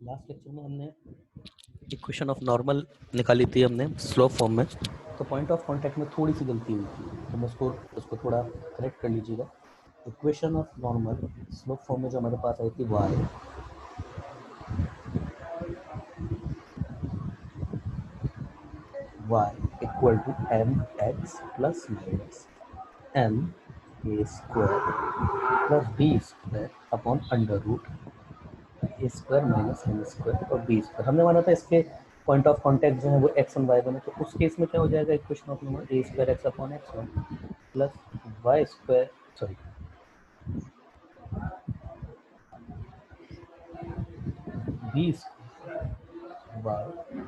Last lecture में हमने equation of normal निकाली थी हमने स्लोप फॉर्म में, तो पॉइंट ऑफ कांटेक्ट में थोड़ी सी गलती हुई थी, तो मैं उसको थोड़ा करेक्ट कर लीजिएगा। Equation of normal slope form में जो हमारे पास आई थी y equal to m x plus minus m a square plus B square upon under root A square minus M square और बी स्क्वायर। हमने माना था इसके पॉइंट ऑफ कांटेक्ट जो है वो एक्स वन वाई वन है, तो उस केस में क्या हो जाएगा, equation of normal a square x upon x one plus Y square sorry b square Y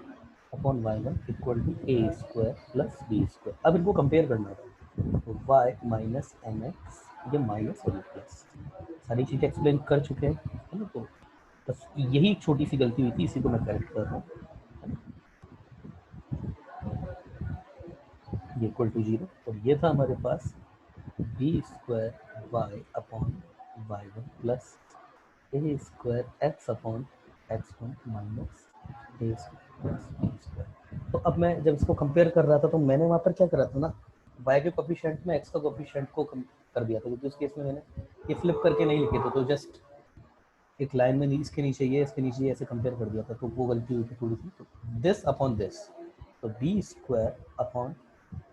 upon Y one equal to A square plus B square. अब इनको compare करना था, तो वाई माइनस एम एक्स ये minus और ये plus, सारी चीज़ें एक्सप्लेन कर चुके हैं, है ना। तो बस यही छोटी सी गलती हुई थी, इसी को मैं करेक्ट कर रहा हूँ। ये इक्वल टू जीरो, और ये था हमारे पास B square Y upon Y one plus A square x upon x one minus A square plus B square. तो अब मैं जब इसको कंपेयर कर रहा था तो मैंने वहाँ पर क्या करा था ना, y के कोफिशिएंट में x का कोफिशिएंट को कम कर दिया था, क्योंकि उस केस में मैंने ये फ्लिप करके नहीं लिखे थे, तो जस्ट एक लाइन में इसके नीचे ये इसके नीचे ये ऐसे कंपेयर कर दिया था, तो वो गलती हुई थी थोड़ी सी। तो दिस अपॉन दिस, तो b square upon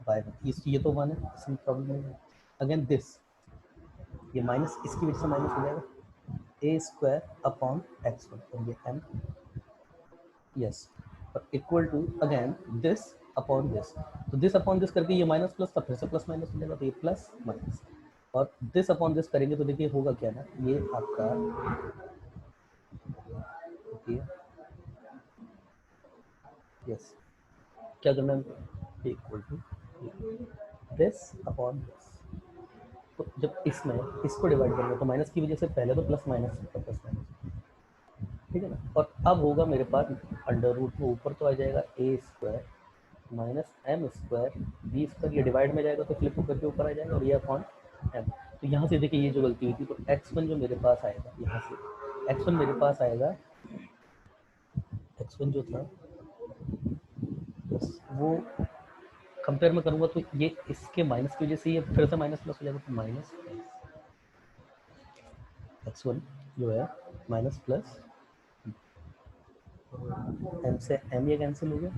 Y one, ये तो वन है, इसमें प्रॉब्लम नहीं है। अगेन दिस, ये माइनस इसकी वजह से माइनस हो जाएगा, ए स्क्वायर अपॉन एक्स वन, और ये m yes equal to again this upon this, तो दिस अपॉन दिस करके ये माइनस प्लस था, फिर से प्लस माइनस हो जाएगा, तो ये प्लस माइनस, और दिस अपॉन दिस करेंगे तो देखिए होगा क्या ना, ये आपका यस क्या करना है, equal to this upon this. तो जब इसमें इसको डिवाइड करेंगे तो माइनस की वजह से पहले तो प्लस माइनस होता है, प्लस माइनस, ठीक है ना। और अब होगा मेरे पास अंडर रूट में ऊपर तो आ जाएगा ए square minus M square B square, ये डिवाइड में जाएगा तो फ्लिप होकर के ऊपर आ जाएगा, और ये अपॉन एम। तो यहाँ से देखिए ये जो गलती हुई थी, तो एक्स वन जो मेरे पास आएगा, यहाँ से एक्स वन मेरे पास आएगा, एक्स वन जो था वो कंपेयर में करूँगा तो ये इसके माइनस की वजह से ये फिर से माइनस प्लस हो जाएगा, तो माइनस एक्स वन जो है माइनस प्लस एम से एम ये कैंसिल हो गया,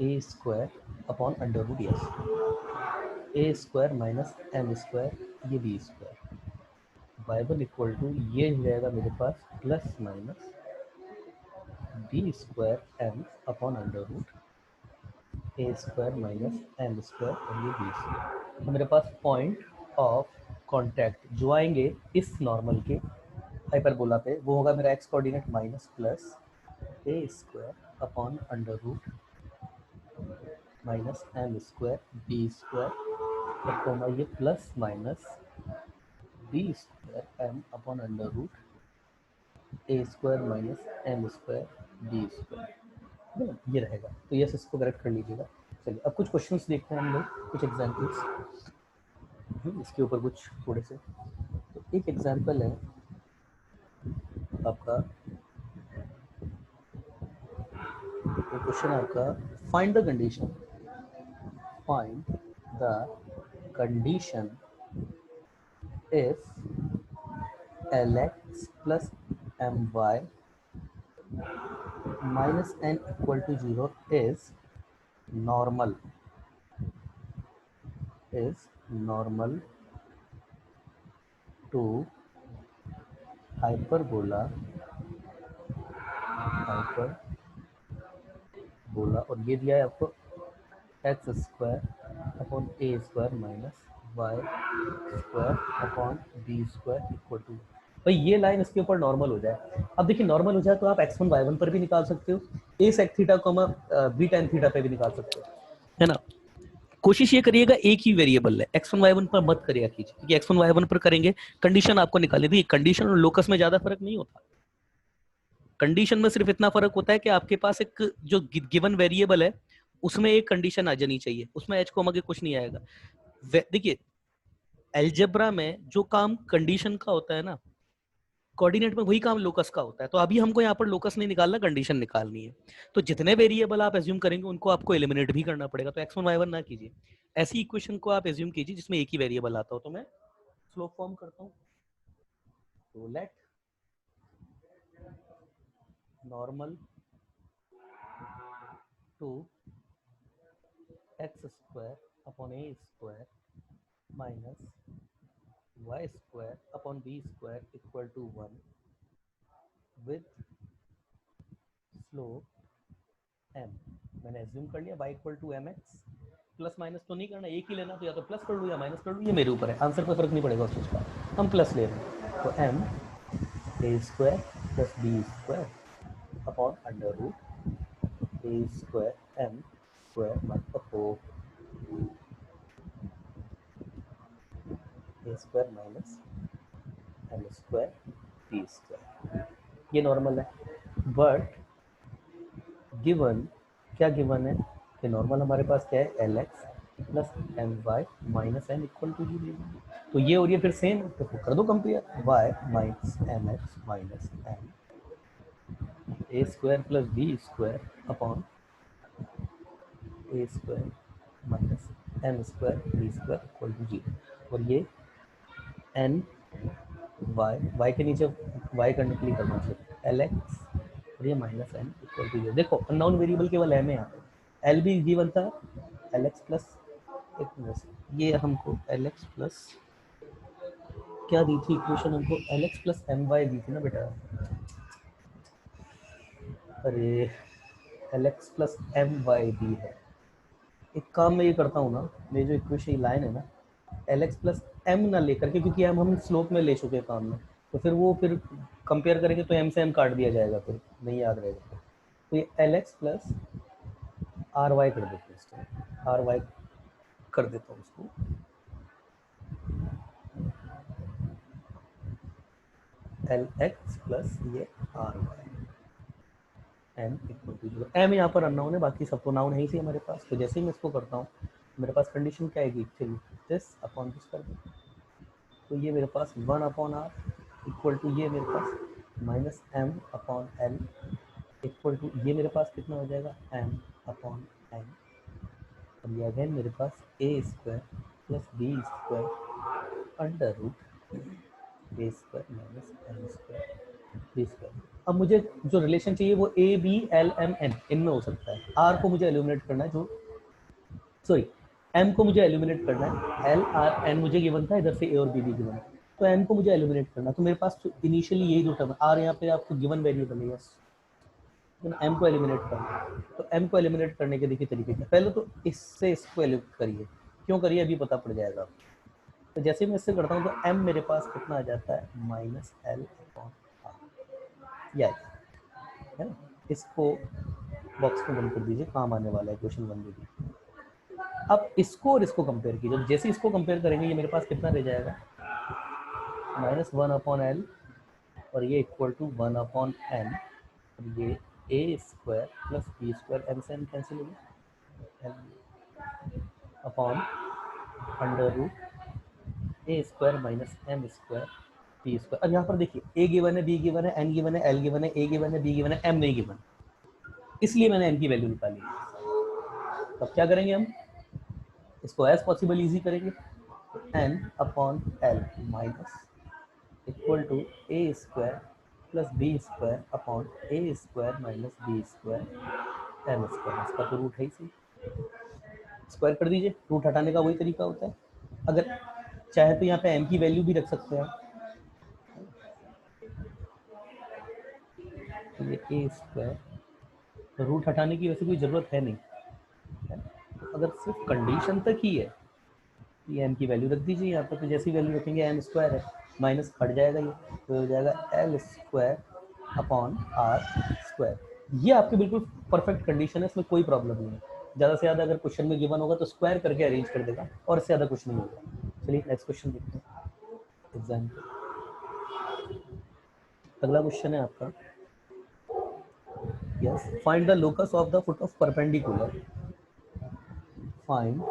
A square upon under root yes A square minus M square ये B square Y one equal to ये हो जाएगा मेरे पास plus minus B square M upon under root ए स्क्वायर माइनस एम स्क्वायर और ये बी स्क्वायर। तो मेरे पास पॉइंट ऑफ कांटेक्ट जो आएंगे इस नॉर्मल के हाइपरबोला पे, वो होगा मेरा X coordinate minus plus A square upon under root minus M square B square, तो ये plus minus B square M upon under root ए square minus M square B square, ये रहेगा। तो यस, इसको करेक्ट कर लीजिएगा। चलिए अब कुछ क्वेश्चंस देखते हैं हम लोग, कुछ एग्जांपल्स इसके ऊपर कुछ थोड़े से। तो एक एग्जांपल है आपका, तो क्वेश्चन आपका find the condition, find the condition if lx plus my minus n equal to 0 is normal to hyperbola और ये दिया है आपको x square upon A square minus Y square upon B square equal to, भाई ये line इसके ऊपर normal हो जाए। अब देखिए नॉर्मल हो जाए तो आप x1 y1 पर भी निकाल सकते हो, a sec theta comma b tan theta पे भी निकाल सकते हो, है ना। कोशिश ये करिएगा एक ही वेरिएबल है, x1 y1 पर मत करिएगा कीजिए, क्योंकि x1 y1 पर करेंगे कंडीशन आपको निकालनी थी। कंडीशन और लोकस में ज्यादा फर्क नहीं होता, कंडीशन में सिर्फ इतना फर्क होता है कि आपके पास एक जो गिवन वेरिएबल है उसमें एक कंडीशन आ जानी चाहिए, उसमें एच कोमा के कुछ नहीं आएगा। देखिए अलजेब्रा में जो काम कंडीशन का होता है ना, कोऑर्डिनेट में वही काम लोकस का होता है। तो अभी हमको यहाँ पर लोकस नहीं निकालना, कंडीशन निकालनी है। तो जितने वेरिएबल आप एज्यूम करेंगे उनको आपको एलिमिनेट भी करना पड़ेगा। तो x1 y1 ना कीजिए, ऐसी इक्वेशन को आप एज्यूम कीजिए जिसमें एक ही वेरिएबल आता हो। तो मैं स्लोप फॉर्म करता हूँ। तो let normal to x square upon A square minus Y square upon B square equal to 1 with slope m। मैंने एज्यूम कर लिया y equal to m x. Plus minus तो नहीं करना, एक ही लेना, तो या तो प्लस कर लूँ या माइनस कर लूँ, ये मेरे ऊपर है, आंसर कोई फर्क नहीं पड़ेगा उस चीज़ का, हम प्लस ले रहे हैं। तो m A square plus B square upon under root A square M square upon A square minus M square B square. ये नॉर्मल है, बट गिवन क्या गिवन है कि नॉर्मल हमारे पास क्या है, L x plus M Y minus M equal to G. तो ये और ये फिर सेम है, तो कर दो compare, y minus M x minus m a square plus B square upon A square minus M square B square equal to zero. और ये एन वाई के नीचे वाई करने के लिए करना चाहिए एल एक्स और ये minus n equal to zero. देखो अननोन वेरिएबल केवल एम है यहाँ पे, एल भी गिवन था एल एक्स प्लस एक प्लस ये हमको एल एक्स प्लस क्या दी थी इक्वेशन, हमको L x plus M Y दी थी ना बेटा। अरे L x plus M Y दी है। एक काम मैं ये करता हूँ ना, मेरी जो इक्वेशन लाइन है ना, एल एक्स प्लस एम ना लेकर के, क्योंकि एम हम स्लोप में ले चुके हैं काम में, तो फिर वो फिर कंपेयर करेंगे तो एम से एम काट दिया जाएगा, फिर नहीं याद रहेगा। तो ये l x plus r y कर देते हैं, इस टाइम आर वाई कर देता हूँ उसको, एल एक्स प्लस ये r y m equal to zero. M यहाँ पर अननाउन है, बाकी सब तो नाउन है ही सी हमारे पास। तो जैसे ही मैं इसको करता हूँ मेरे पास कंडीशन क्या आएगी, चलिए दिस अपॉन दिस कर दो। तो ये मेरे पास 1 अपॉन आर इक्वल टू ये मेरे पास minus M upon L equal to ये मेरे पास कितना हो जाएगा, एम अपॉन एन। और ये अगेन मेरे पास A square plus B square under root A square minus M square B square. अब मुझे जो रिलेशन चाहिए वो A B L M N इनमें हो सकता है। आर को मुझे एलिमिनेट करना है, जो सॉरी एम को मुझे एलिमिनेट करना है, एल आर एन मुझे गिवन था, इधर से ए और बी भी गिवन है, तो एम को मुझे एलिमिनेट करना। तो मेरे पास तो इनिशियली यही जो टर्म आर यहाँ पे आपको गिवन वेरिएबल है, यस, एम को एलिमिनेट करना। तो एम को एलिमिनेट करने के देखिए तरीके क्या, पहले तो इससे इसको एलिमिनेट करिए, क्यों करिए अभी पता पड़ जाएगा। तो जैसे मैं इससे करता हूँ तो एम मेरे पास कितना आ जाता है, minus l upon r, yes है ना। इसको बॉक्स में बंद कर दीजिए, काम आने वाला है क्वेश्चन वन में भी। अब इसको और इसको कंपेयर कीजिए, जैसे इसको कंपेयर करेंगे ये मेरे पास कितना रह जाएगा, माइनस 1 अपॉन एल और ये इक्वल टू 1 अपॉन एन और ये A square plus B square, M से एम कैंसिल होगा, एल अपॉन अंडर रूट ए square minus M square B square. अब यहाँ पर देखिए ए गिवन है, बी गिवन है, एन गिवन है, एल गिवन है, ए गिवन है, बी गिवन है, एम नहीं गिवन, इसलिए मैंने एम की वैल्यू निकाली। तब क्या करेंगे हम, इसको एज पॉसिबल इजी करेंगे, n upon l minus equal to A square plus B square upon A square minus B square M square. इसका तो रूट है ही सही, स्क्वायर कर दीजिए, रूट हटाने का वही तरीका होता है। अगर चाहे तो यहाँ पे एम की वैल्यू भी रख सकते हैं, तो ये ए स्क्वायर, तो रूट हटाने की वैसे कोई ज़रूरत है नहीं है। अगर सिर्फ कंडीशन तक ही है, ये एम की वैल्यू रख दीजिए यहाँ पर, तो जैसी वैल्यू रखेंगे एम स्क्वायर है माइनस हट जाएगा, ये तो हो जाएगा l square upon r square. ये आपकी बिल्कुल परफेक्ट कंडीशन है, इसमें कोई प्रॉब्लम नहीं है। ज़्यादा से ज़्यादा अगर क्वेश्चन में गिवन होगा तो स्क्वायर करके अरेंज कर देगा, और इससे ज़्यादा कुछ नहीं होगा। चलिए नेक्स्ट क्वेश्चन देखते हैं एग्जाम्पल। अगला क्वेश्चन है आपका, yes, find the locus of the foot of perpendicular, find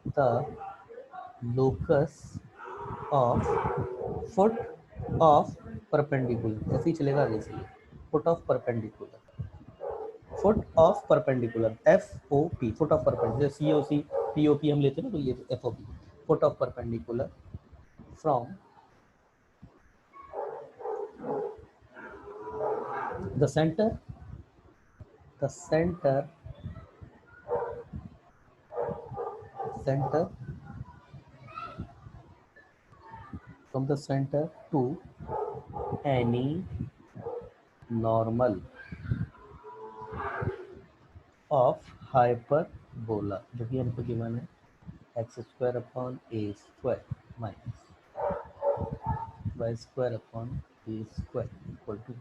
the locus of foot of perpendicular, ऐसे ही चलेगा आगे से। Foot of perpendicular, foot of perpendicular, F O P, foot of perpendicular, C O C P O P हम लेते हैं ना, तो ये F O P, foot of perpendicular from the centre, the centre, centre, from the center to any normal of hyperbola, जो कि हमको given है x square upon A square minus Y square upon A square equal to.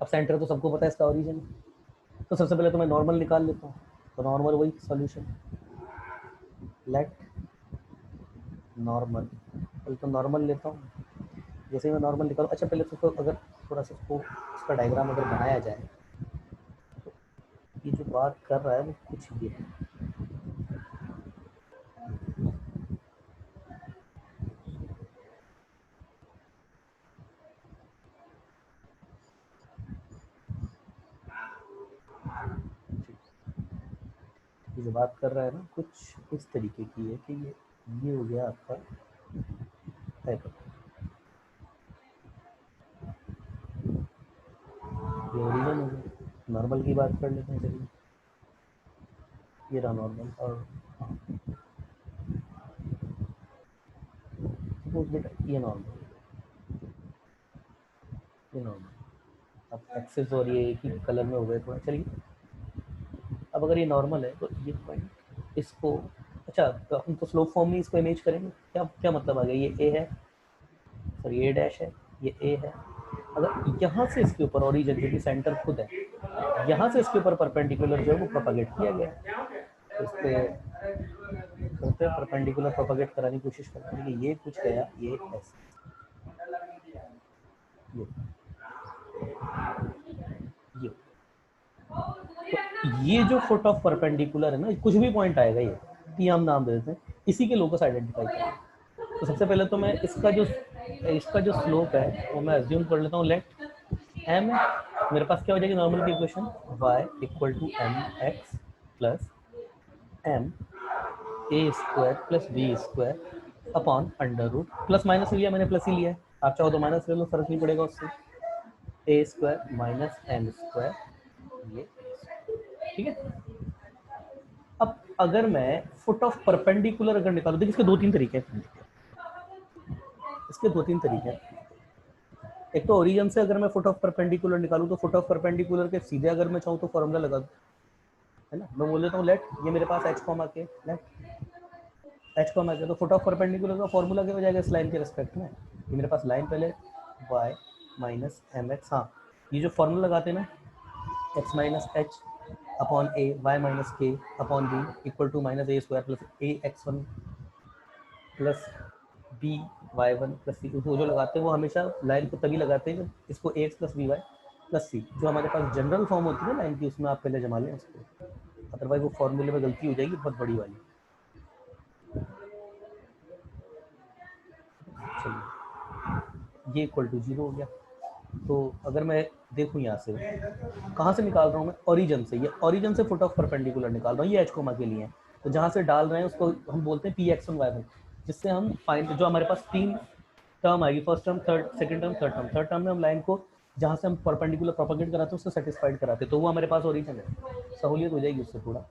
अब centre तो सबको पता है इसका ओरिजिन, तो सबसे पहले तो मैं नॉर्मल निकाल लेता हूँ, तो नॉर्मल वही सॉल्यूशन, लेट नॉर्मल, पहले तो नॉर्मल लेता हूँ। जैसे ही मैं नॉर्मल निकालूँ, अच्छा पहले तो अगर थोड़ा सा इसको, इसका डायग्राम अगर बनाया जाए, ये जो बात कर रहा है वो कुछ ये है, ये जो बात कर रहा है ना कुछ इस तरीके की है कि ये हो गया आपका हाइपर, ये ओरिजिन हो गया। नॉर्मल की बात कर लेते हैं, चलिए ये रहा नॉर्मल, और सपोज बेटा ये नॉर्मल, ये नॉर्मल, अब एक्सेस और ये एक ही कलर में हो गए थोड़ा, चलिए अब अगर ये नॉर्मल है तो ये पॉइंट इसको, अच्छा तो हम तो स्लोप फॉर्म में इसको इमेज करेंगे, क्या क्या मतलब आ गया, ये ए है, सॉरी ये डैश है, ये ए है, अगर यहाँ से इसके ऊपर ओरिजिन जो कि सेंटर खुद है, यहाँ से इसके ऊपर परपेंडिकुलर जो है वो प्रोपागेट किया गया, तो इस पे करते हैं परपेंडिकुलर प्रोपागेट कराने की कोशिश करते हैं कि ये कुछ गया, ये ऐसे, ये ये तो ये जो फुट ऑफ परपेंडिकुलर है ना, कुछ भी पॉइंट आएगा ये, टी हम नाम दे देते हैं, इसी के लोकस आइडेंटिफाई करें। तो सबसे पहले तो मैं इसका जो स्लोप है वो मैं अज्यूम कर लेता हूँ, लेट एम, मेरे पास क्या हो जाएगी नॉर्मल की equation, y equal to m x plus m a square plus B square upon under root, plus minus लिया मैंने, प्लस ही लिया है, आप चाहो तो माइनस ले लो, फर्क नहीं पड़ेगा उससे, ए स्क्वायर माइनस एम स्क्वायर, ये ठीक है। अब अगर मैं फुट ऑफ परपेंडिकुलर अगर निकालूं, देखिए इसके दो तीन तरीके हैं, इसके दो तीन तरीके हैं। एक तो ओरिजिन से अगर मैं फुट ऑफ परपेंडिकुलर निकालूं, तो फुट ऑफ परपेंडिकुलर के सीधे अगर मैं चाहूँ तो फॉर्मूला लगा दूं, है ना, मैं बोल देता हूँ लेट, ये मेरे पास एच कॉमा के, लेट एच कॉमा के, तो फुट ऑफ परपेंडिकुलर का फॉर्मूला क्या हो जाएगा इस लाइन के रिस्पेक्ट में, ये मेरे पास लाइन पहले y माइनस एम एक्स, हाँ ये जो फॉर्मूला लगाते हैं ना, X minus H upon A Y minus K upon B equal to minus A square plus A X one plus B Y one plus C, वो जो लगाते हैं वो हमेशा लाइन को तभी लगाते हैं जब इसको A X plus B Y plus C, जो हमारे पास जनरल फॉर्म होती है लाइन की, उसमें आप पहले जमा लें उसको, अदरवाइज वो फॉर्मूले में गलती हो जाएगी बहुत बड़ी वाली। चलिए ये इक्वल टू जीरो हो गया, तो अगर मैं देखूँ यहाँ से कहाँ से निकाल रहा हूँ मैं, ओरिजिन से, ये ओरिजिन से फुट ऑफ परपेंडिकुलर निकाल रहा हूँ, ये एच कोमा के लिए है, तो जहाँ से डाल रहे हैं उसको हम बोलते हैं P x one Y one, जिससे हम फाइंड, जो हमारे पास तीन टर्म आएगी, first term, third second term, third term, third term में हम लाइन को जहाँ से हम परपेंडिकुलर प्रोपेगेट कराते हैं उससे सेटिस्फाइड कराते हैं, तो वो हमारे पास ओरिजिन है, सहूलियत हो जाएगी उससे थोड़ा।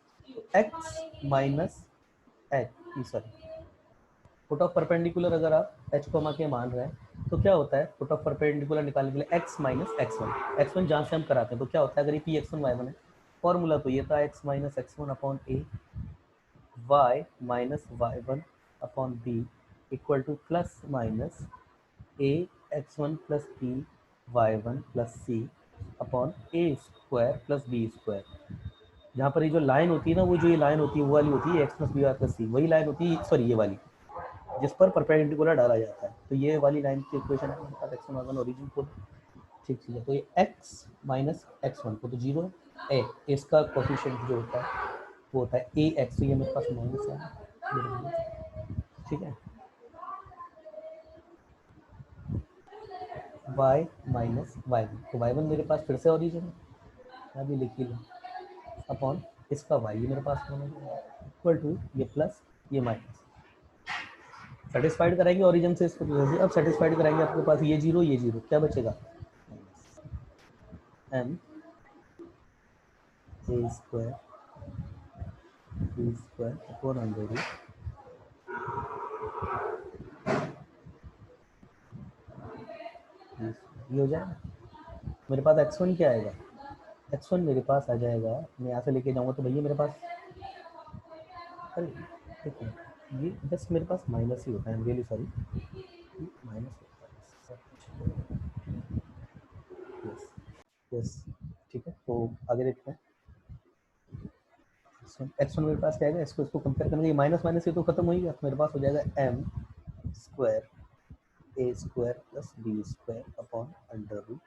X minus H, sorry foot of perpendicular अगर आप एच कोमा के मान रहे हैं तो क्या होता है, फुट ऑफ परपेंडिकुलर निकालने के लिए एक्स माइनस एक्स वन जहाँ से हम कराते हैं, तो क्या होता है अगर ये P x one Y one है, फॉर्मूला तो ये था X minus X one upon A Y minus Y one upon B equal to plus minus A X one plus B Y one plus C upon A square plus B square, जहाँ पर ये जो line होती है ना, वो जो ये लाइन होती है वो वाली होती है X plus B Y plus C, वही लाइन होती है, सॉरी ये वाली जिस पर परपेंडिकुलर डाला जाता है, तो ये वाली लाइन की इक्वेशन है हमारे पास, एक्स वन ओरिजिन को, ठीक है, तो ये एक्स माइनस एक्स वन को तो जीरो है, ए इसका कोफिशिएंट जो होता है वो होता है ए एक्स, तो ये मेरे पास माइनस है, ठीक है, y माइनस y1, तो y1 मेरे पास फिर से ओरिजिन है, यहाँ भी लिख ही लो, अपॉन इसका y मेरे पास होना इक्वल टू ये प्लस ये माइनस, सेटिस्फाइड कराएंगे ओरिजिन से इसको, अब सेटिस्फाइड कराएंगे आपके पास ये जीरो, क्या बचेगा m a square b square upon under root ये हो जाएगा। मेरे पास x1 क्या आएगा, x1 मेरे पास आ जाएगा, मैं यहाँ से लेके जाऊँगा तो भैया मेरे पास, अरे देखो ये जस्ट मेरे पास माइनस ही होता है, रियली सॉरी, माइनस होता है, यस यस, ठीक है। तो आगे देखते हैं, x1 मेरे पास क्या आएगा, इसको कंपेयर करेंगे, माइनस माइनस ये तो खत्म हो ही गया, मेरे पास हो जाएगा m square a square plus b square upon under root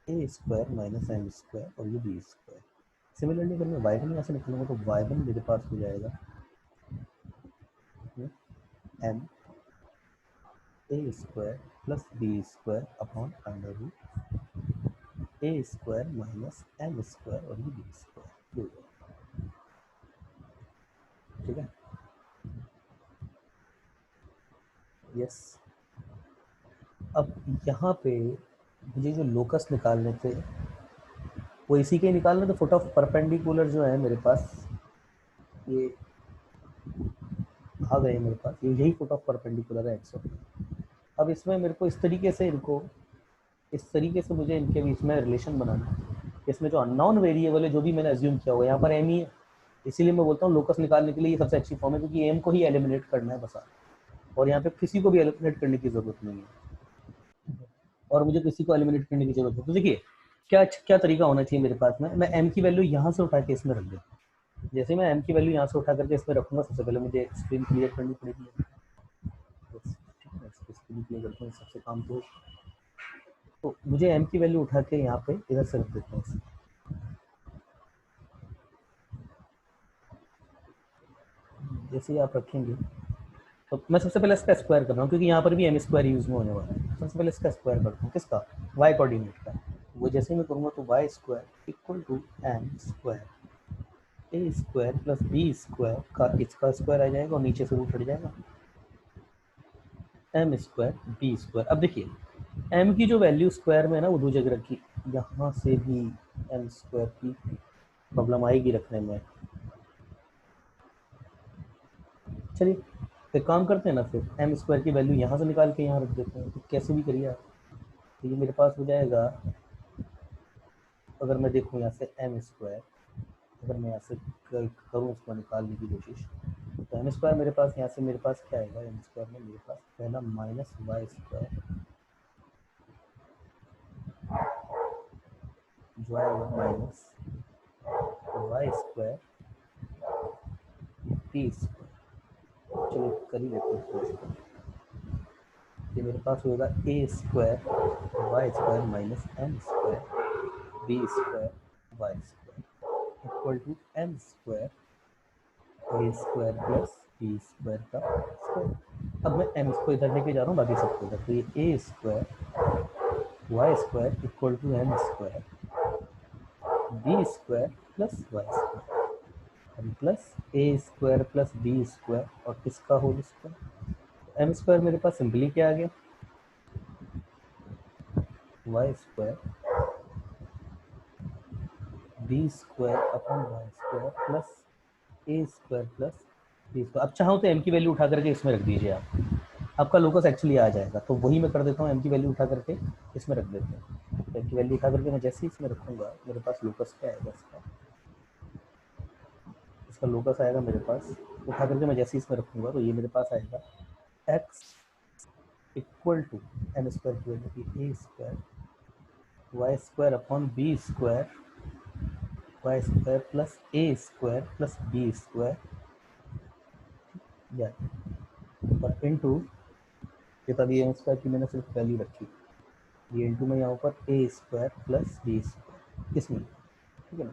a square minus m square और ये b स्क्वायर। सिमिलरली अगर मैं y1 यहाँ से निकालूंगा तो y1 मेरे पास हो जाएगा m a square plus b square upon under root a square minus m square और ये b स्क्वायर, ठीक है, यस। अब यहाँ पे मुझे जो लोकस निकालने थे वो इसी के निकालने, तो फुट ऑफ परपेंडिकुलर जो है मेरे पास ये आ गए मेरे पास, ये यही फुट ऑफ परपेंडिकुलर है एक्स। अब इसमें मेरे को इस तरीके से मुझे इनके बीच में रिलेशन बनाना है, इसमें जो अननोन वेरिएबल है जो भी मैंने अज्यूम किया होगा यहाँ पर एम ही है, इसीलिए मैं बोलता हूँ लोकस निकालने के लिए ये सबसे अच्छी फॉर्म है, क्योंकि एम को ही एलिमिनेट करना है बस, और यहाँ पे किसी को भी एलिमिनेट करने की जरूरत नहीं है, और मुझे किसी को एलिमिनेट करने की जरूरत है। तो देखिए क्या क्या तरीका होना चाहिए मेरे पास में, मैं एम की वैल्यू यहाँ से उठा के इसमें रख देता हूँ। जैसे मैं एम की वैल्यू यहाँ से उठा करके इसमें रखूंगा, सबसे पहले मुझे स्क्रीन क्लियर करनी पड़ेगी, ठीक है, स्क्रीन क्लियर करते हैं, सबसे काम तो मुझे एम की वैल्यू उठा के यहाँ पे इधर से रख देता हूँ। जैसे ही आप रखेंगे तो मैं सबसे पहले इसका स्क्वायर कर रहा हूँ, क्योंकि यहाँ पर भी एम स्क्वायर यूज में होने वाला है। सबसे पहले इसका स्क्वायर करता हूँ, किसका, वाई कोऑर्डिनेट का, वो जैसे ही मैं करूँगा तो y square equal to M square A square plus B square का इसका स्क्वायर आ जाएगा और नीचे से रूट हट जाएगा, एम स्क्वायर बी स्क्वायर। अब देखिए एम की जो वैल्यू स्क्वायर में है ना वो दो जगह रखी, यहाँ से भी एम स्क्वायर की प्रॉब्लम आएगी रखने में। चलिए फिर काम करते हैं ना, फिर एम स्क्वायर की वैल्यू यहाँ से निकाल के यहाँ रख देते हैं, तो कैसे भी करिए आप। तो ये मेरे पास हो जाएगा, अगर मैं देखूँ यहाँ से एम स्क्वायर, अगर मैं यहाँ से करूँ उसको निकालने की कोशिश, तो एम स्क्वायर मेरे पास यहाँ से मेरे पास क्या आएगा, एम स्क्वायर में मेरे पास पहला माइनस वाई स्क्वायर जो आएगा minus Y square T square. चलिए कर ही लेते हैं, ये मेरे पास होगा A square Y square minus M square B square Y square equal to M square A square plus B square का स्क्वायर। अब मैं एम को इधर लेके जा रहा हूँ, बाकी सबको इधर, तो ये A square Y square equal to M square B square plus Y square plus A square plus B square और किसका होल स्क्वायर। एम स्क्वायर मेरे पास सिंपली क्या आ गया, Y square B square upon Y square plus A square plus B square. अब चाहो तो M की वैल्यू उठा करके इसमें रख दीजिए आप, आपका लोकस एक्चुअली आ जाएगा, तो वही मैं कर देता हूँ, एम की वैल्यू उठा करके इसमें रख देते हैं। एम की वैल्यू उठा करके मैं जैसे ही इसमें रखूँगा मेरे पास लोकस क्या आएगा, इसका लोकस आएगा मेरे पास, उठा करके मैं जैसे ही इसमें रखूँगा तो ये मेरे पास आएगा X equal to M square की value A square Y square upon B square Y square plus A square plus B square या और इनटू, ये तभी एम स्क्वायर की मैंने सिर्फ वैल्यू रखी, ये इनटू में यहाँ पर ए स्क्वायर प्लस बी स्क्वायर इसमें, ठीक है ना।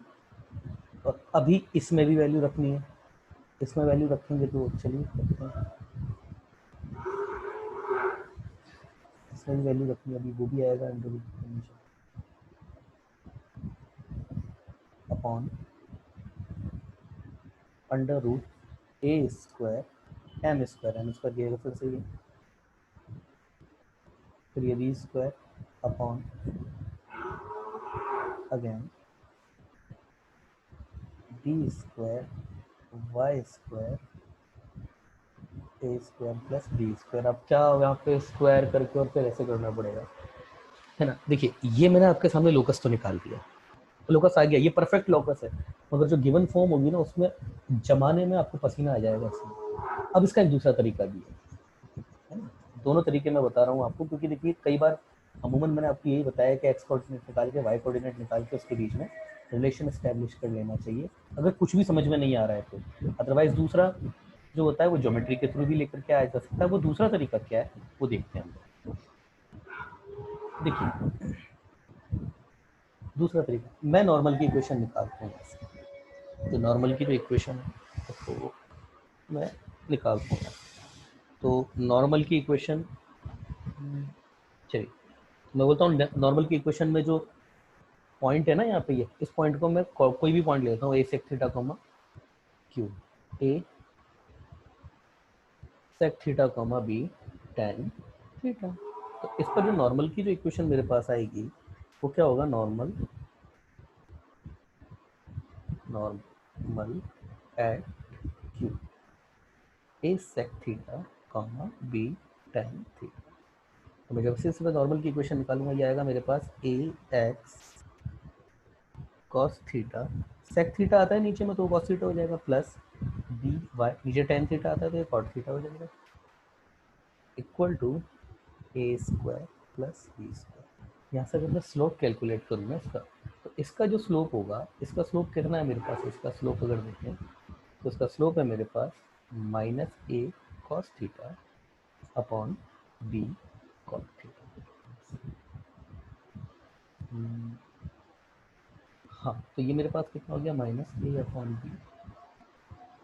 और अभी इसमें भी वैल्यू रखनी है, इसमें वैल्यू रखेंगे तो चलिए करते हैं, इसमें भी वैल्यू रखनी है, अभी वो भी आएगा under root upon under root ए स्क्वायर एम स्क्वायर किएगा फिर से ये, फिर ये B square upon again B square Y square ए स्क्वायर प्लस बी स्क्वायर। अब क्या यहाँ पे स्क्वायर करके और फिर ऐसे करना पड़ेगा, है ना। देखिए ये मैंने आपके सामने लोकस तो निकाल दिया, लोकस आ गया, ये परफेक्ट लोकस है, मगर जो गिवन फॉर्म होगी ना उसमें जमाने में आपको पसीना आ जाएगा इसमें। अब इसका एक दूसरा तरीका भी है ना, दोनों तरीके मैं बता रहा हूँ आपको, क्योंकि देखिए कई बार अमूमन मैंने आपको यही बताया कि एक्स कोऑर्डिनेट निकाल के वाई कोऑर्डिनेट निकाल के उसके बीच में रिलेशन एस्टैब्लिश कर लेना चाहिए अगर कुछ भी समझ में नहीं आ रहा है तो। अदरवाइज दूसरा जो होता है वो ज्योमेट्री के थ्रू भी लेकर के आया जा सकता है। वो दूसरा तरीका क्या है वो देखते हैं हम। देखिए दूसरा तरीका, मैं नॉर्मल की इक्वेशन निकालता हूँ, तो नॉर्मल की जो इक्वेशन है तो मैं निकालता हूँ। तो नॉर्मल की इक्वेशन, चलिए मैं बोलता हूँ नॉर्मल की इक्वेशन में जो पॉइंट है ना यहाँ पे, ये इस पॉइंट को मैं कोई भी पॉइंट लेता हूँ, A sec theta comma Q, A sec theta comma B tan theta. तो इस पर जो नॉर्मल की जो इक्वेशन मेरे पास आएगी वो क्या होगा, normal at Q A sec theta comma B tan theta. तो मैं जब से इसमें नॉर्मल की इक्वेशन निकालूंगा ये आएगा मेरे पास A X cos theta, sec theta आता है नीचे में तो कॉस थीटा हो जाएगा, प्लस बी वाई, नीचे टेन थीटा आता है तो ये कॉट थीटा हो जाएगा, equal to A square plus B square. यहाँ से अगर मैं स्लोप कैलकुलेट करूँगा इसका, तो इसका जो स्लोप होगा, इसका स्लोप कितना है मेरे पास, इसका स्लोप अगर देखें तो इसका स्लोप है मेरे पास minus A cos theta upon B cot theta. हाँ तो ये मेरे पास कितना हो गया, minus A upon B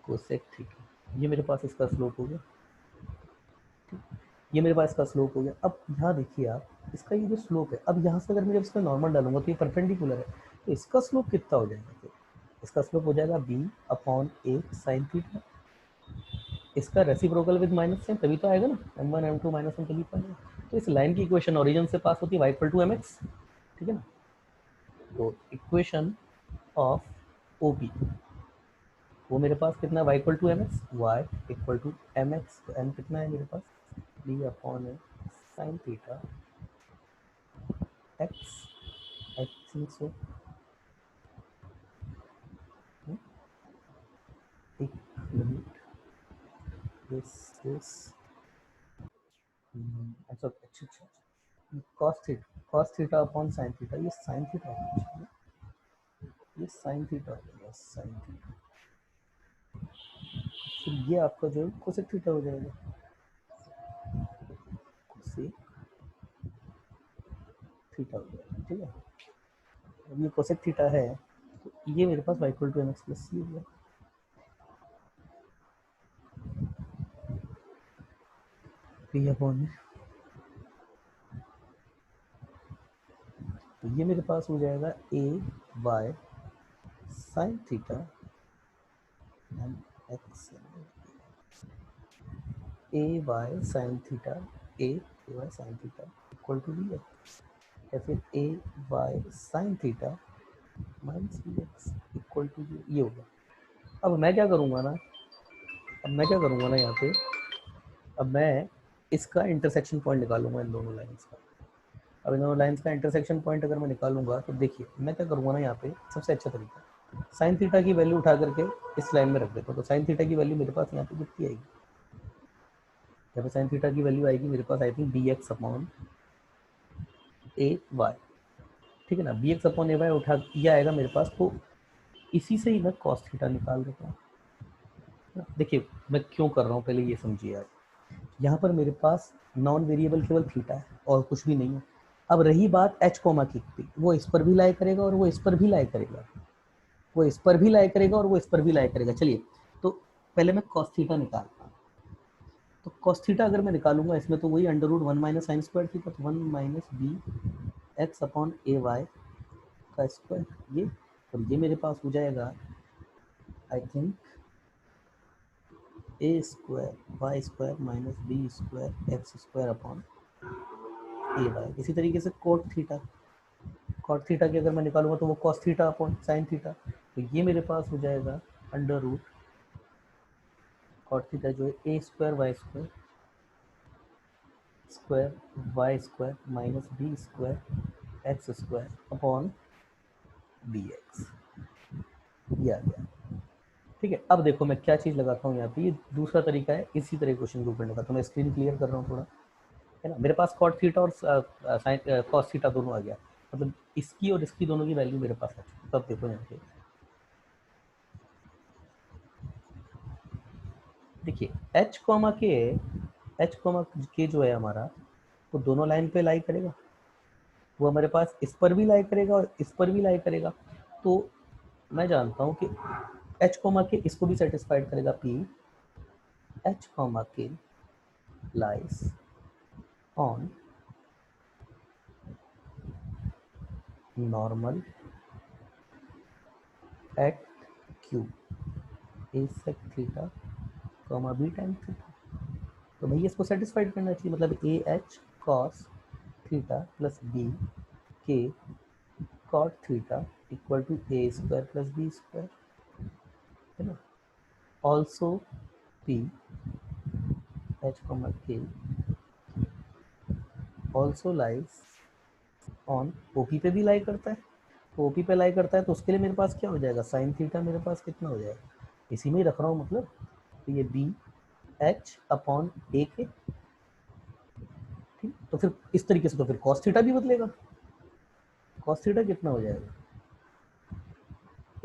cosec theta, ये मेरे पास इसका स्लोप हो गया, ये मेरे पास इसका स्लोप हो गया। अब यहाँ देखिए आप, इसका ये जो स्लोप है, अब यहाँ से अगर मैं जब इसमें नॉर्मल डालूंगा तो ये परपेंडिकुलर है, तो इसका स्लोप कितना हो जाएगा, फिर इसका स्लोप हो जाएगा B upon A sine theta, इसका रेसिप्रोकल विद माइनस साइन तभी तो आएगा ना, m1 m2 माइनस m तभी तो आएगा। तो इस लाइन की इक्वेशन ओरिजिन से पास होती है y इक्वल टू mx, ठीक है ना। तो इक्वेशन ऑफ OP वो मेरे पास कितना है, y equal to mx, y equal to mx, तो m कितना है मेरे पास, b upon A sine theta x, I think so, this is अच्छा अच्छा अच्छा cos theta upon sine theta, ये साइन थीटा होना चाहिए, ये साइन थीटा हो जाएगा, साइन थीटा, फिर ये आपका जो है कोसेक थीटा हो जाएगा, कोसेक थीटा हो जाएगा, ठीक है। अब ये कोसेक थीटा है तो ये मेरे पास y equal to mx plus C हो गया, p अपॉन, तो ये मेरे पास हो जाएगा A Y sine theta and X, A Y sine theta, A Y sine theta equal to B X, या फिर A Y sine theta minus B X equal to ये होगा। अब मैं क्या करूँगा ना, यहाँ पे, अब मैं इसका इंटरसेक्शन पॉइंट निकालूंगा इन दोनों लाइंस का। अब इन दोनों लाइंस का इंटरसेक्शन पॉइंट अगर मैं निकालूंगा तो देखिए मैं क्या करूँगा ना, यहाँ पे सबसे अच्छा तरीका, साइन थीटा की वैल्यू उठा करके इस लाइन में रख देता हूँ, तो साइन थीटा की वैल्यू मेरे पास यहाँ पे कितनी आएगी, यहाँ पे साइन थीटा की वैल्यू आएगी मेरे पास I think B X upon A Y, ठीक है ना, B X upon A Y उठा ये आएगा मेरे पास, तो इसी से ही मैं कॉस थीटा निकाल देता हूँ। देखिए मैं क्यों कर रहा हूँ पहले ये समझिए आप, यहाँ पर मेरे पास नॉन वेरिएबल केवल थीटा है और कुछ भी नहीं है। अब रही बात एच कोमा की, वो इस पर भी लाई करेगा और वो इस पर भी लाई करेगा, वो इस पर भी लाई करेगा और वो इस पर भी लाई करेगा। चलिए तो पहले मैं कॉस थीटा निकालता हूँ, तो cos थीटा अगर मैं निकालूंगा इसमें तो वही under root 1 minus sine square theta, तो 1 minus B X upon A Y का स्क्वायर, ये और ये मेरे पास हो जाएगा I think A square Y square minus B square X square upon A Y. इसी तरीके से कॉट थीटा की अगर मैं निकालूंगा तो वो cos theta upon sine theta, तो ये मेरे पास हो जाएगा अंडर रूट कॉट थीटा जो है A square Y square square Y square minus B square X square upon D X, ये आ गया। ठीक है, अब देखो मैं क्या चीज़ लगाता हूँ यहाँ पे, ये दूसरा तरीका है इसी तरह क्वेश्चन को करने का, तो मैं स्क्रीन क्लियर कर रहा हूँ थोड़ा, है ना। मेरे पास कॉट थीटा और साइन कॉस थीटा दोनों आ गया, मतलब इसकी और इसकी दोनों की वैल्यू मेरे पास आ चुकी। तब देखो यहाँ पे देखिए एच कॉमा के जो है हमारा, वो दोनों लाइन पे लाई करेगा, वो हमारे पास इस पर भी लाई करेगा और इस पर भी लाई करेगा। तो मैं जानता हूँ कि एच कॉमा के इसको भी सेटिस्फाइड करेगा, P H comma K lies on normal at Q A sec theta comma B time theta. तो भैया इसको सेटिस्फाइड करना चाहिए, मतलब A H cos theta plus B के cot theta equal to A square plus B square, है ना। Also P H comma K also lies on OP पे भी लाई करता है, तो ओपी पे लाई करता है तो उसके लिए मेरे पास क्या हो जाएगा, साइन थीटा मेरे पास कितना हो जाएगा, इसी में ही रख रहा हूँ मतलब, तो ये बी एच अपॉन ए के, ठीक। तो फिर इस तरीके से तो फिर कॉस थीटा भी बदलेगा, कॉस थीटा कितना हो जाएगा,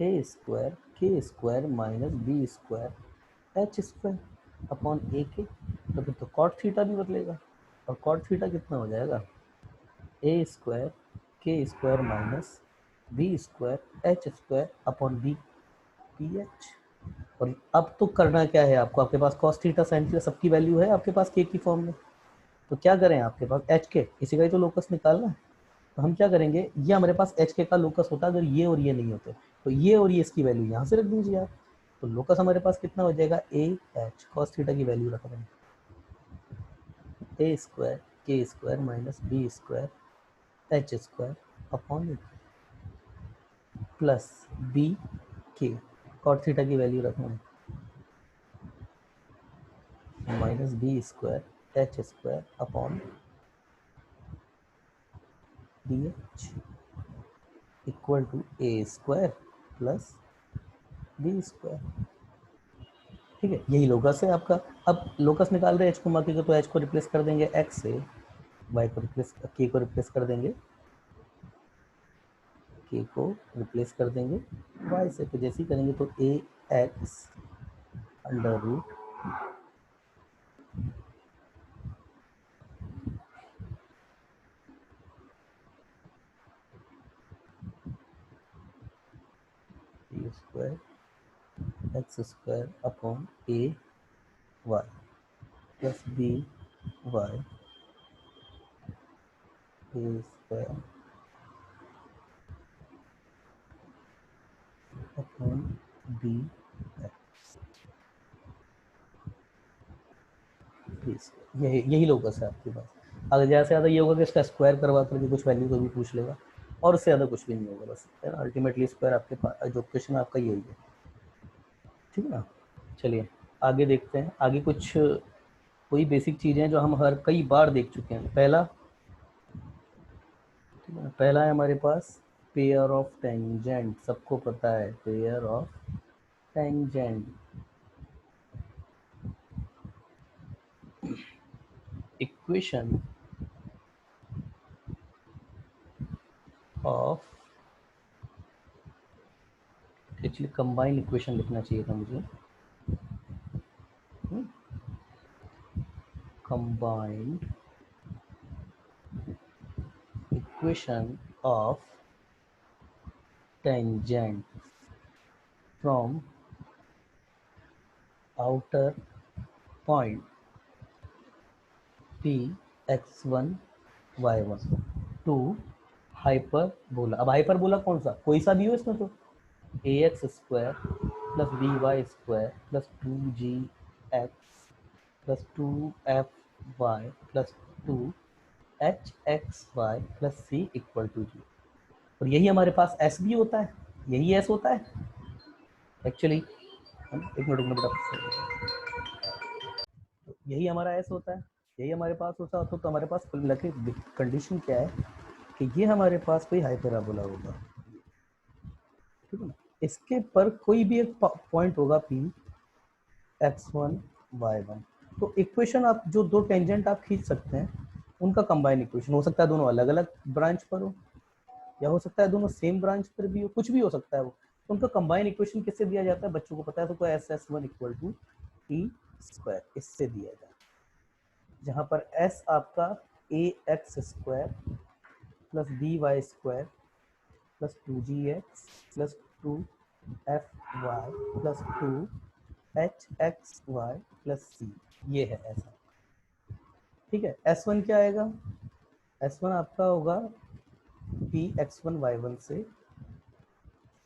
ए स्क्वायर के square minus B square H square upon A K, तो फिर तो कॉट थीटा भी बदलेगा, और कॉट थीटा कितना हो जाएगा, ए स्क्वायर के square minus B square H square upon B P H. और अब तो करना क्या है आपको, आपके पास कॉस थीटा साइन थीटा सबकी वैल्यू है आपके पास के की फॉर्म में, तो क्या करें, आपके पास एच के, इसी का ही तो लोकस निकालना है। तो हम क्या करेंगे, ये हमारे पास एच के का लोकस होता अगर ये और ये नहीं होते, तो ये और ये इसकी वैल्यू यहाँ से रख दीजिए आप, तो लोकस हमारे पास कितना हो जाएगा, ए एच कॉस थीटा की वैल्यू रख रहे हैं, ए स्क्वायर के square minus B square H square upon plus B के कॉट थीटा की वैल्यू रख रहे हैं minus B square H square upon D H equal to A square plus B square. ठीक है, यही लोकस है आपका। अब लोकस निकाल रहे हैं एच को मार्के का, तो एच को रिप्लेस कर देंगे एक्स से, वाई को रिप्लेस के को रिप्लेस कर देंगे, के को रिप्लेस कर देंगे वाई से, तो जैसे ही करेंगे तो A X under root A square X square upon A Y plus B Y A square upon B please, यही लोकस है आपके पास। अगर ज़्यादा से ज़्यादा ये होगा कि इसका स्क्वायर करवा करके कुछ वैल्यू को भी पूछ लेगा, और उससे ज़्यादा कुछ भी नहीं होगा, बस है ना। अल्टीमेटली स्क्वायर आपके पास जो क्वेश्चन आपका यही है, ठीक है ना। चलिए आगे देखते हैं, आगे कुछ कोई बेसिक चीज़ें जो हम हर कई बार देख चुके हैं। पहला, ठीक है ना, पहला है हमारे पास पेयर ऑफ टेंजेंट, सबको पता है pair of tangent, equation of, actually combined equation लिखना चाहिए था मुझे, combined equation of tangent from outer point P x one Y one to hyperbola. अब हाइपरबोला कौन सा, कोई सा भी हो इसमें, तो A X square plus B Y square plus two G X plus two F Y plus two H X Y plus C equal to G. और यही हमारे पास एस भी होता है, यही एस होता है एक्चुअली। एक मिनट में बेटा, यही हमारा एस होता है, यही हमारे पास होता तो हमारे पास कुल मिला के कंडीशन क्या है कि ये हमारे पास कोई हाइपरबोला होगा, ठीक है ना। इसके पर कोई भी एक पॉइंट होगा P x one Y one, तो इक्वेशन आप जो दो टेंजेंट आप खींच सकते हैं उनका कंबाइन इक्वेशन हो सकता है, दोनों अलग अलग ब्रांच पर हो या हो सकता है दोनों सेम ब्रांच पर भी हो, कुछ भी हो सकता है वो। तो उनका कंबाइन इक्वेशन किससे दिया जाता है, बच्चों को पता है, तो S S one equal to T square, इससे दिया जाता है, जहाँ पर एस आपका A X square plus B Y square plus two G X plus two F Y plus two H X Y plus C, ये है ऐसा, ठीक है। एस वन क्या आएगा, एस वन आपका होगा P x one Y one से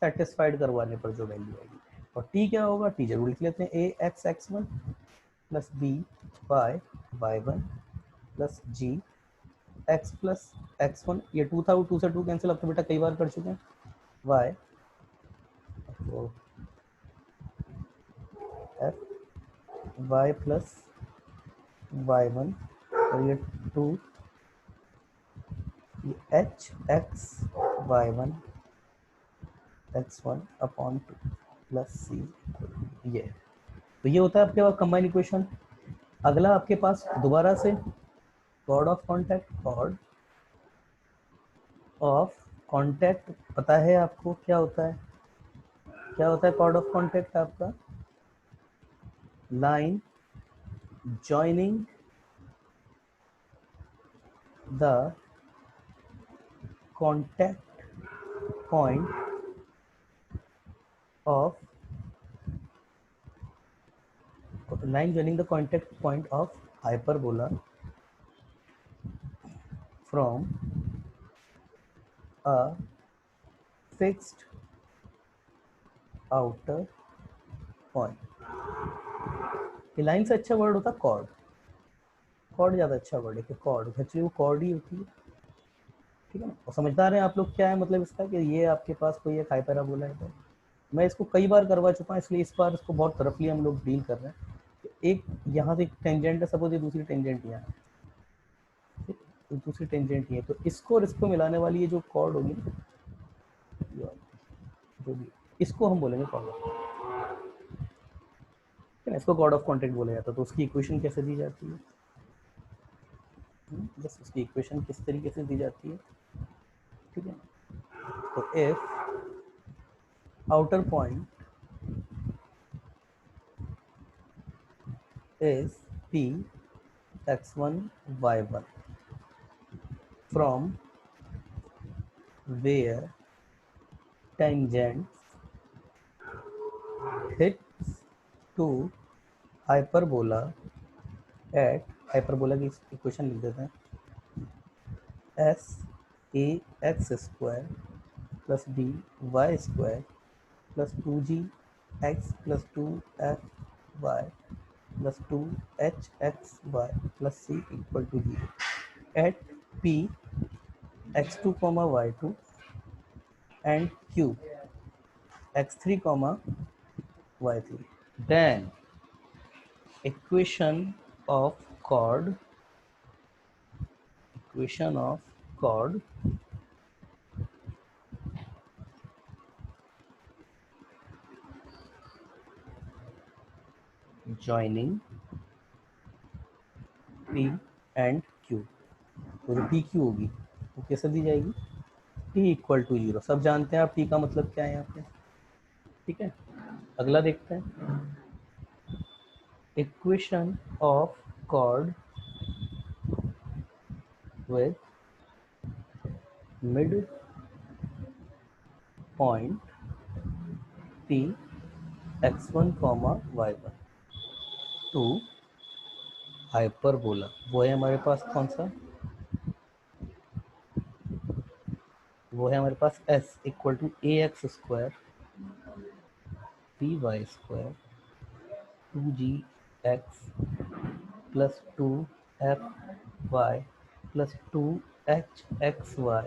सेटिस्फाइड करवाने पर जो वैल्यू आएगी, और टी क्या होगा, टी जरूर लिख लेते हैं, A X X one plus B Y Y one plus G X plus X one, ये टू था, वो टू से टू कैंसिल, अब तो बेटा कई बार कर चुके हैं, वाई तो F Y plus Y one, और ये टू, ये H X Y one X one upon two plus C, ये तो ये होता है आपके पास कंबाइन इक्वेशन। अगला आपके पास दोबारा से chord of contact, chord of contact पता है आपको क्या होता है, क्या होता है कॉर्ड ऑफ कॉन्टैक्ट आपका, line joining the contact point of line joining the contact point of hyperbola from a fixed outer point। ये लाइन से अच्छा वर्ड होता है कॉर्ड, कॉर्ड ज़्यादा अच्छा वर्ड है कि कॉर्ड, एक्चुअली वो कॉर्ड ही होती है, ठीक है ना। और समझदार हैं आप लोग क्या है मतलब इसका, कि ये आपके पास कोई एक हाइपरबोला है, तो मैं इसको कई बार करवा चुका हूँ, इसलिए इस बार इसको बहुत रफली हम लोग डील कर रहे हैं। एक यहाँ से एक टेंजेंट है, सपोज ये दूसरी टेंजेंट यहाँ है, तो दूसरी टेंजेंट ही है, तो इसको और इसको मिलाने वाली ये जो कॉर्ड होगी ना, जो भी, इसको हम बोलेंगे कॉर्ड ऑफ, है ना, इसको कॉर्ड ऑफ कॉन्टैक्ट बोला जाता है। तो उसकी इक्वेशन कैसे दी जाती है, बस उसकी इक्वेशन किस तरीके से दी जाती है, ठीक है। तो if outer point is P x one Y one from where tangents hits to hyperbola at, hyperbola की इक्वेशन लिख देते हैं, S A X square plus B Y square plus two G X plus two F Y plus two H X Y plus C equal to G at P X two comma Y two and Q X three comma Y three. Then equation of chord, equation of chord joining P and Q, तो जो P Q होगी वो कैसे दी जाएगी, T equal to zero, सब जानते हैं आप T का मतलब क्या है यहाँ पे, ठीक है। अगला देखते हैं, equation of chord with mid point P x1 y1 to hyperbola वो है हमारे पास कौन सा, वो है हमारे पास s equal to A X square P Y square 2gx plus 2fy plus 2hxy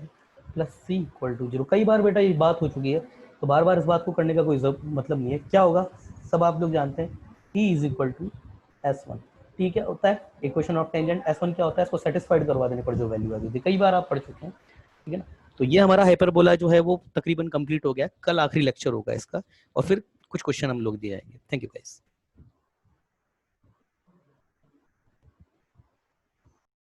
plus c equal to 0। कई बार बेटा ये बात हो चुकी है, तो बार बार इस बात को करने का कोई मतलब नहीं है। क्या होगा, सब आप लोग जानते हैं, t is equal to s1। ठीक है, होता है इक्वेशन ऑफ टेंजेंट। s1 क्या होता है, इसको सेटिस्फाइड करवा देने पर जो वैल्यू आ जाती है, कई बार आप पढ़ चुके हैं। ठीक है ना, तो ये हमारा हाइपरबोला जो है वो तकरीबन कंप्लीट हो गया। कल आखिरी लेक्चर होगा इसका, और फिर कुछ क्वेश्चन हम लोग दिए जाएंगे। Thank you guys.